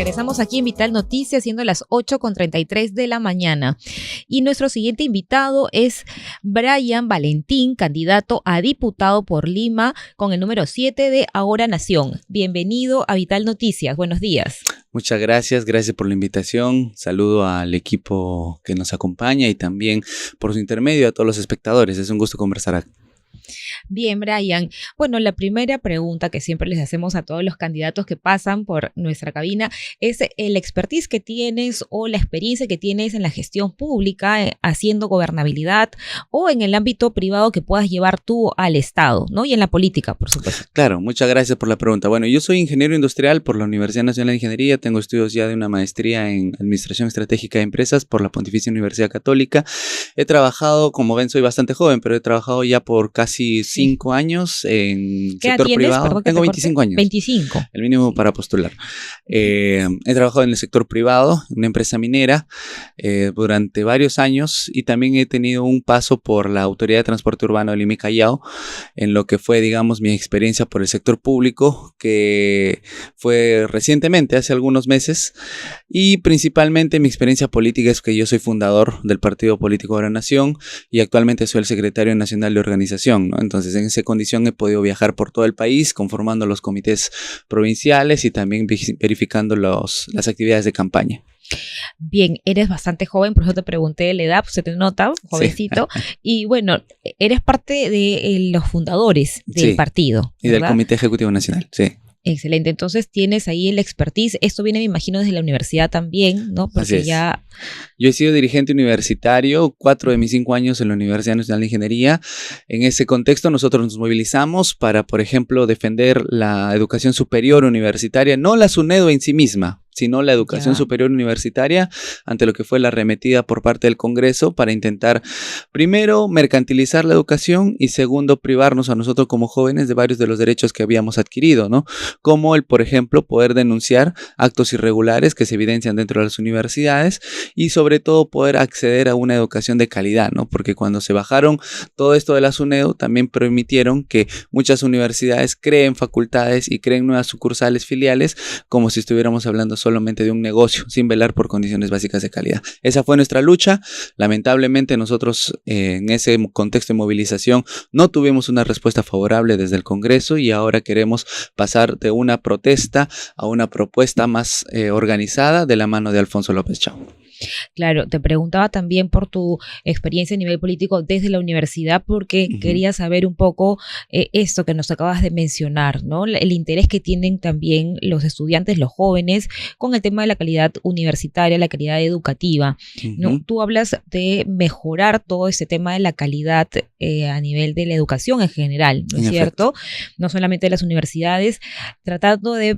Regresamos aquí en Vital Noticias, siendo las 8:33 de la mañana. Y nuestro siguiente invitado es Brian Valentín, candidato a diputado por Lima con el número 7 de Ahora Nación. Bienvenido a Vital Noticias. Buenos días. Muchas gracias por la invitación. Saludo al equipo que nos acompaña y también por su intermedio a todos los espectadores. Es un gusto conversar aquí. Bien, Brian. Bueno, la primera pregunta que siempre les hacemos a todos los candidatos que pasan por nuestra cabina es el expertise que tienes o la experiencia que tienes en la gestión pública, haciendo gobernabilidad o en el ámbito privado que puedas llevar tú al Estado, ¿no? Y en la política, por supuesto. Claro, muchas gracias por la pregunta. Bueno, yo soy ingeniero industrial por la Universidad Nacional de Ingeniería. Tengo estudios ya de una maestría en Administración Estratégica de Empresas por la Pontificia Universidad Católica. He trabajado, como ven, soy bastante joven, pero he trabajado ya por casi 5 años en sector privado. Perdón, tengo 25 años. 25. El mínimo para postular. He trabajado en el sector privado, en una empresa minera, durante varios años, y también he tenido un paso por la Autoridad de Transporte Urbano de Lima y Callao, en lo que fue, digamos, mi experiencia por el sector público, que fue recientemente, hace algunos meses, y principalmente mi experiencia política es que yo soy fundador del Partido Político Ahora Nación y actualmente soy el secretario nacional de organización, ¿no? Entonces, en esa condición he podido viajar por todo el país, conformando los comités provinciales y también verificando las actividades de campaña. Bien, eres bastante joven, por eso te pregunté la edad, pues se te nota, jovencito. Sí. Y bueno, eres parte de los fundadores del partido, y ¿verdad? Del Comité Ejecutivo Nacional, sí. Excelente, entonces tienes ahí el expertise. Esto viene, me imagino, desde la universidad también, ¿no? Porque así es. Ya... Yo he sido dirigente universitario 4 de mis 5 años en la Universidad Nacional de Ingeniería. En ese contexto nosotros nos movilizamos para, por ejemplo, defender la educación superior universitaria, no la SUNEDU en sí misma, sino la educación superior universitaria, ante lo que fue la arremetida por parte del Congreso para intentar, primero, mercantilizar la educación y segundo, privarnos a nosotros como jóvenes de varios de los derechos que habíamos adquirido, ¿no? Como el, por ejemplo, poder denunciar actos irregulares que se evidencian dentro de las universidades y sobre todo poder acceder a una educación de calidad, ¿no? Porque cuando se bajaron todo esto de la SUNEDU, también permitieron que muchas universidades creen facultades y creen nuevas sucursales filiales, como si estuviéramos hablando solamente de un negocio, sin velar por condiciones básicas de calidad. Esa fue nuestra lucha. Lamentablemente nosotros en ese contexto de movilización no tuvimos una respuesta favorable desde el Congreso y ahora queremos pasar de una protesta a una propuesta más organizada de la mano de Alfonso López Chau. Claro, te preguntaba también por tu experiencia a nivel político desde la universidad, porque quería saber un poco esto que nos acabas de mencionar, ¿no? El interés que tienen también los estudiantes, los jóvenes, con el tema de la calidad universitaria, la calidad educativa, ¿no? Tú hablas de mejorar todo ese tema de la calidad a nivel de la educación en general, ¿no es cierto? No solamente de las universidades, tratando de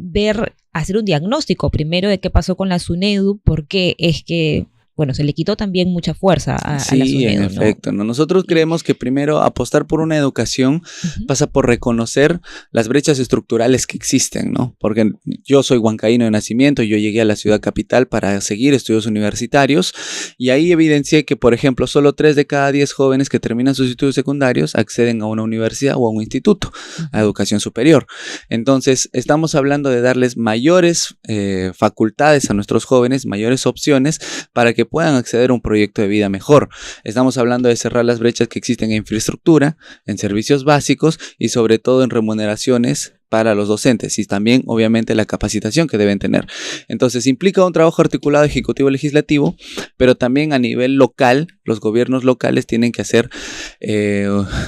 hacer un diagnóstico primero de qué pasó con la SUNEDU, porque es que, bueno, se le quitó también mucha fuerza a la SUNEDU. Sí, en efecto, ¿no? Nosotros creemos que primero apostar por una educación pasa por reconocer las brechas estructurales que existen, ¿no? Porque yo soy huancaíno de nacimiento, yo llegué a la ciudad capital para seguir estudios universitarios y ahí evidencié que, por ejemplo, solo 3 de cada 10 jóvenes que terminan sus estudios secundarios acceden a una universidad o a un instituto, a educación superior. Entonces, estamos hablando de darles mayores facultades a nuestros jóvenes, mayores opciones para que puedan acceder a un proyecto de vida mejor. Estamos hablando de cerrar las brechas que existen en infraestructura, en servicios básicos y sobre todo en remuneraciones para los docentes y también obviamente la capacitación que deben tener. Entonces implica un trabajo articulado ejecutivo-legislativo, pero también a nivel local, los gobiernos locales tienen que hacer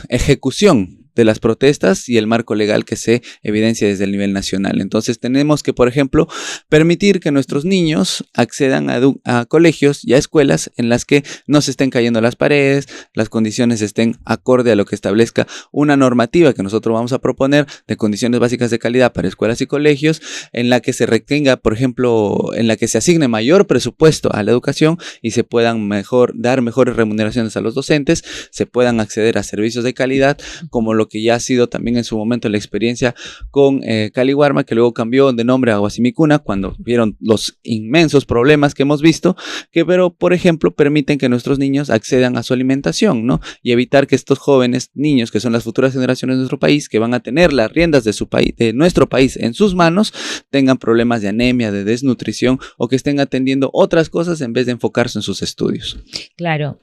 ejecución de las protestas y el marco legal que se evidencia desde el nivel nacional. Entonces tenemos que, por ejemplo, permitir que nuestros niños accedan a colegios y a escuelas en las que no se estén cayendo las paredes, las condiciones estén acorde a lo que establezca una normativa que nosotros vamos a proponer de condiciones básicas de calidad para escuelas y colegios, en la que se retenga, por ejemplo, en la que se asigne mayor presupuesto a la educación y se puedan dar mejores remuneraciones a los docentes, se puedan acceder a servicios de calidad como lo lo que ya ha sido también en su momento la experiencia con Caliwarma, que luego cambió de nombre a Guasimicuna, cuando vieron los inmensos problemas que hemos visto, que pero, por ejemplo, permiten que nuestros niños accedan a su alimentación, ¿no? Y evitar que estos jóvenes niños, que son las futuras generaciones de nuestro país, que van a tener las riendas de su país, de nuestro país en sus manos, tengan problemas de anemia, de desnutrición, o que estén atendiendo otras cosas en vez de enfocarse en sus estudios. Claro,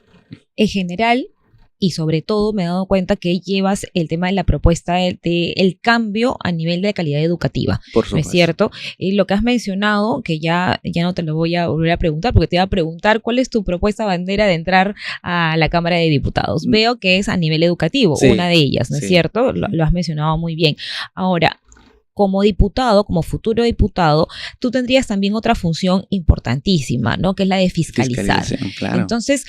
en general y sobre todo me he dado cuenta que llevas el tema de la propuesta el cambio a nivel de calidad educativa. Por supuesto. ¿No es cierto? Y lo que has mencionado, que ya no te lo voy a volver a preguntar, porque te iba a preguntar cuál es tu propuesta bandera de entrar a la Cámara de Diputados. Veo que es a nivel educativo, sí, una de ellas, ¿no es cierto? Lo has mencionado muy bien. Ahora, como diputado, como futuro diputado, tú tendrías también otra función importantísima, ¿no? Que es la de fiscalizar. Claro. Entonces,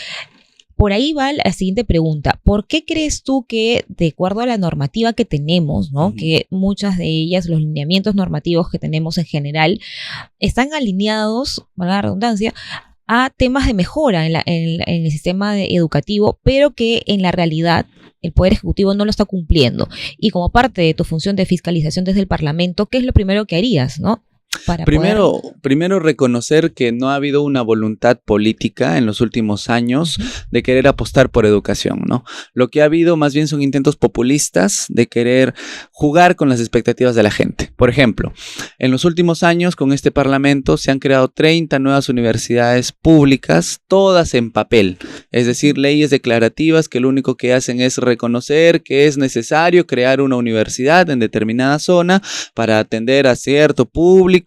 por ahí va la siguiente pregunta. ¿Por qué crees tú que, de acuerdo a la normativa que tenemos, ¿no? Que muchas de ellas, los lineamientos normativos que tenemos en general, están alineados, valga la redundancia, a temas de mejora en el sistema educativo, pero que en la realidad el Poder Ejecutivo no lo está cumpliendo? Y como parte de tu función de fiscalización desde el Parlamento, ¿qué es lo primero que harías, no? Primero reconocer que no ha habido una voluntad política en los últimos años de querer apostar por educación, ¿no? Lo que ha habido más bien son intentos populistas de querer jugar con las expectativas de la gente. Por ejemplo, en los últimos años con este Parlamento se han creado 30 nuevas universidades públicas, todas en papel, es decir, leyes declarativas que lo único que hacen es reconocer que es necesario crear una universidad en determinada zona para atender a cierto público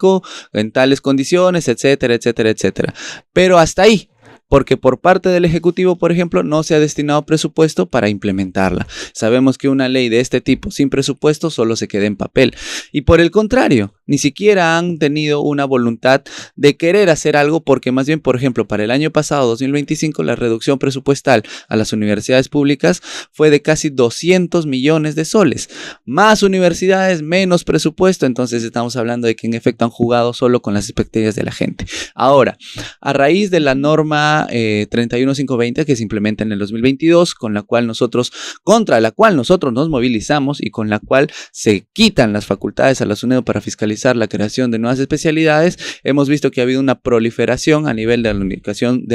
en tales condiciones, etcétera, etcétera, etcétera. Pero hasta ahí, porque por parte del Ejecutivo, por ejemplo, no se ha destinado presupuesto para implementarla. Sabemos que una ley de este tipo sin presupuesto solo se queda en papel. Y por el contrario, ni siquiera han tenido una voluntad de querer hacer algo, porque más bien, por ejemplo, para el año pasado, 2025, la reducción presupuestal a las universidades públicas fue de casi 200 millones de soles. Más universidades, menos presupuesto. Entonces estamos hablando de que en efecto han jugado solo con las expectativas de la gente. Ahora, a raíz de la norma 31520 que se implementa en el 2022, contra la cual nosotros nos movilizamos y con la cual se quitan las facultades a la SUNEDU para fiscalizar la creación de nuevas especialidades, hemos visto que ha habido una proliferación a nivel de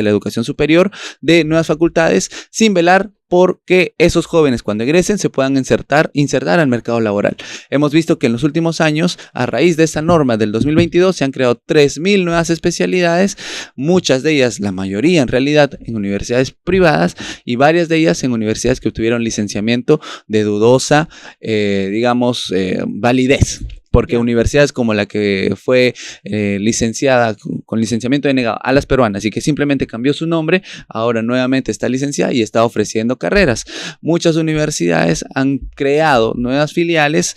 la educación superior de nuevas facultades sin velar porque esos jóvenes cuando egresen se puedan insertar al mercado laboral. Hemos visto que en los últimos años, a raíz de esta norma del 2022, se han creado 3,000 nuevas especialidades, muchas de ellas, la mayoría en realidad, en universidades privadas y varias de ellas en universidades que obtuvieron licenciamiento de dudosa, validez. Porque universidades como la que fue licenciada con licenciamiento denegado a las peruanas y que simplemente cambió su nombre, ahora nuevamente está licenciada y está ofreciendo carreras. Muchas universidades han creado nuevas filiales,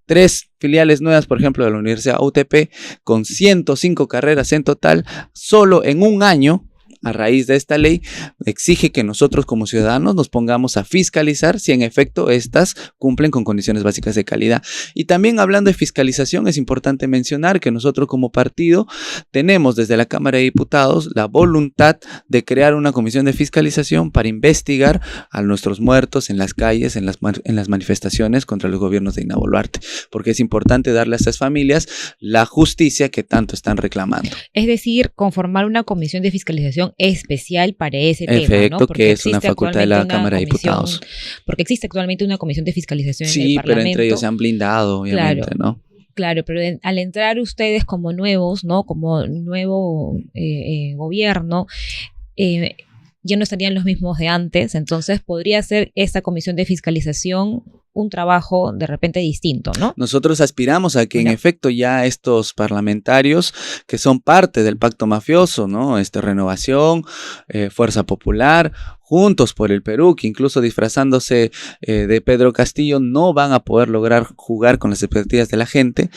3 filiales nuevas, por ejemplo, de la Universidad UTP, con 105 carreras en total, solo en un año. A raíz de esta ley, exige que nosotros como ciudadanos nos pongamos a fiscalizar si en efecto estas cumplen con condiciones básicas de calidad. Y también hablando de fiscalización, es importante mencionar que nosotros como partido tenemos desde la Cámara de Diputados la voluntad de crear una comisión de fiscalización para investigar a nuestros muertos en las calles, en las manifestaciones contra los gobiernos de Dina Boluarte, porque es importante darle a estas familias la justicia que tanto están reclamando. Es decir, conformar una comisión de fiscalización especial para ese tema, ¿no? Porque que es una facultad de la Cámara de Diputados. Porque existe actualmente una comisión de fiscalización en el Parlamento. Sí, pero entre ellos se han blindado, obviamente, claro, ¿no? Claro, pero al entrar ustedes como nuevos, ¿no? Como nuevo gobierno, ya no estarían los mismos de antes, entonces podría ser esta comisión de fiscalización un trabajo de repente distinto, ¿no? Nosotros aspiramos a que en efecto ya estos parlamentarios que son parte del pacto mafioso, ¿no? Renovación, Fuerza Popular, Juntos por el Perú, que incluso disfrazándose de Pedro Castillo no van a poder lograr jugar con las expectativas de la gente,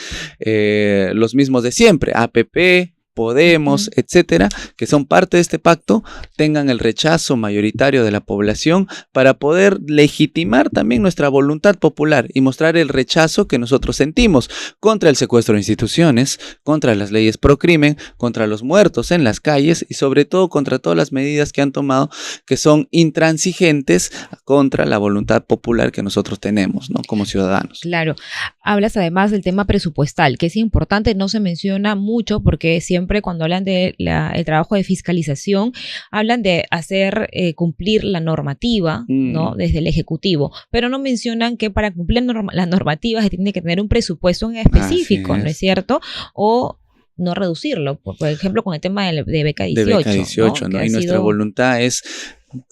los mismos de siempre, APP, Podemos, etcétera, que son parte de este pacto, tengan el rechazo mayoritario de la población para poder legitimar también nuestra voluntad popular y mostrar el rechazo que nosotros sentimos contra el secuestro de instituciones, contra las leyes pro crimen, contra los muertos en las calles y sobre todo contra todas las medidas que han tomado que son intransigentes contra la voluntad popular que nosotros tenemos, ¿no? Como ciudadanos. Claro. Hablas además del tema presupuestal, que es importante, no se menciona mucho porque siempre cuando hablan de el trabajo de fiscalización, hablan de hacer cumplir la normativa, ¿no? Desde el Ejecutivo, pero no mencionan que para cumplir la normativa se tiene que tener un presupuesto en específico, ¿no es cierto? O no reducirlo, por ejemplo, con el tema de beca 18. De beca 18, ¿no? Y nuestra voluntad es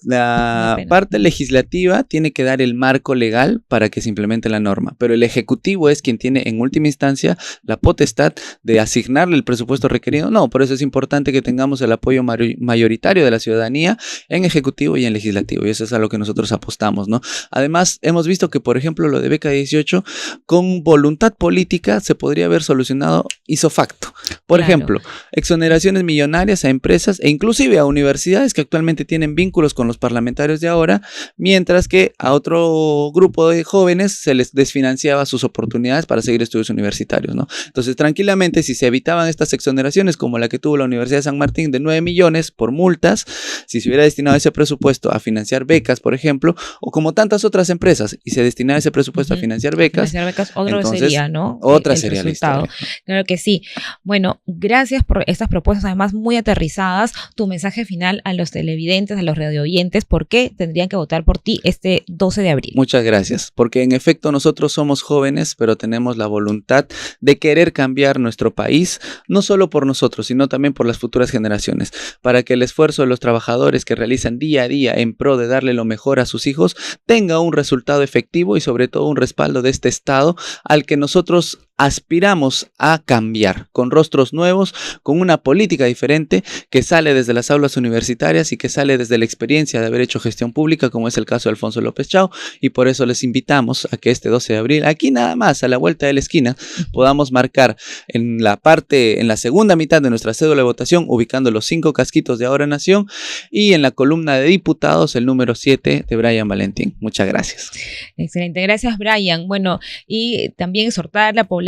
la parte legislativa tiene que dar el marco legal para que se implemente la norma, pero el Ejecutivo es quien tiene en última instancia la potestad de asignarle el presupuesto requerido. No, por eso es importante que tengamos el apoyo mayoritario de la ciudadanía en Ejecutivo y en Legislativo, y eso es a lo que nosotros apostamos, ¿no? Además, hemos visto que, por ejemplo, lo de beca 18, con voluntad política se podría haber solucionado ipso facto. Por ejemplo, exoneraciones millonarias a empresas e inclusive a universidades que actualmente tienen vínculos con los parlamentarios de ahora, mientras que a otro grupo de jóvenes se les desfinanciaba sus oportunidades para seguir estudios universitarios, ¿no? Entonces, tranquilamente, si se evitaban estas exoneraciones, como la que tuvo la Universidad de San Martín de 9 millones por multas, si se hubiera destinado ese presupuesto a financiar becas, por ejemplo, o como tantas otras empresas, y se destinara ese presupuesto a financiar becas, entonces, sería, ¿no? Otra sería la historia. Claro que sí. Bueno, gracias por estas propuestas, además muy aterrizadas. Tu mensaje final a los televidentes, a los radioyentes, ¿por qué tendrían que votar por ti este 12 de abril? Muchas gracias, porque en efecto nosotros somos jóvenes, pero tenemos la voluntad de querer cambiar nuestro país, no solo por nosotros, sino también por las futuras generaciones, para que el esfuerzo de los trabajadores que realizan día a día en pro de darle lo mejor a sus hijos tenga un resultado efectivo y sobre todo un respaldo de este Estado al que nosotros aspiramos a cambiar, con rostros nuevos, con una política diferente que sale desde las aulas universitarias y que sale desde la experiencia de haber hecho gestión pública, como es el caso de Alfonso López Chao, y por eso les invitamos a que este 12 de abril, aquí nada más, a la vuelta de la esquina, podamos marcar en la segunda mitad de nuestra cédula de votación, ubicando los 5 casquitos de Ahora Nación, y en la columna de diputados, el número 7 de Brian Valentín. Muchas gracias. Excelente, gracias Brian. Bueno, y también exhortar a la población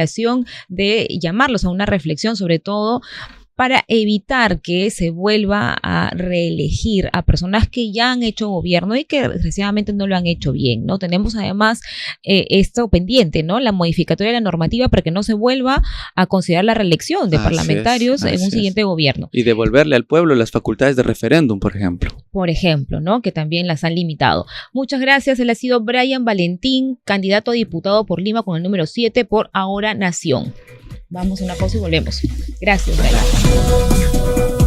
de llamarlos a una reflexión, sobre todo para evitar que se vuelva a reelegir a personas que ya han hecho gobierno y que desgraciadamente no lo han hecho bien, ¿no? Tenemos además esto pendiente, ¿no? La modificatoria de la normativa para que no se vuelva a considerar la reelección de parlamentarios en un siguiente gobierno. Y devolverle al pueblo las facultades de referéndum, por ejemplo. Por ejemplo, ¿no? Que también las han limitado. Muchas gracias. Él ha sido Brian Valentín, candidato a diputado por Lima con el número 7 por Ahora Nación. Vamos a una pausa y volvemos. Gracias, Brian.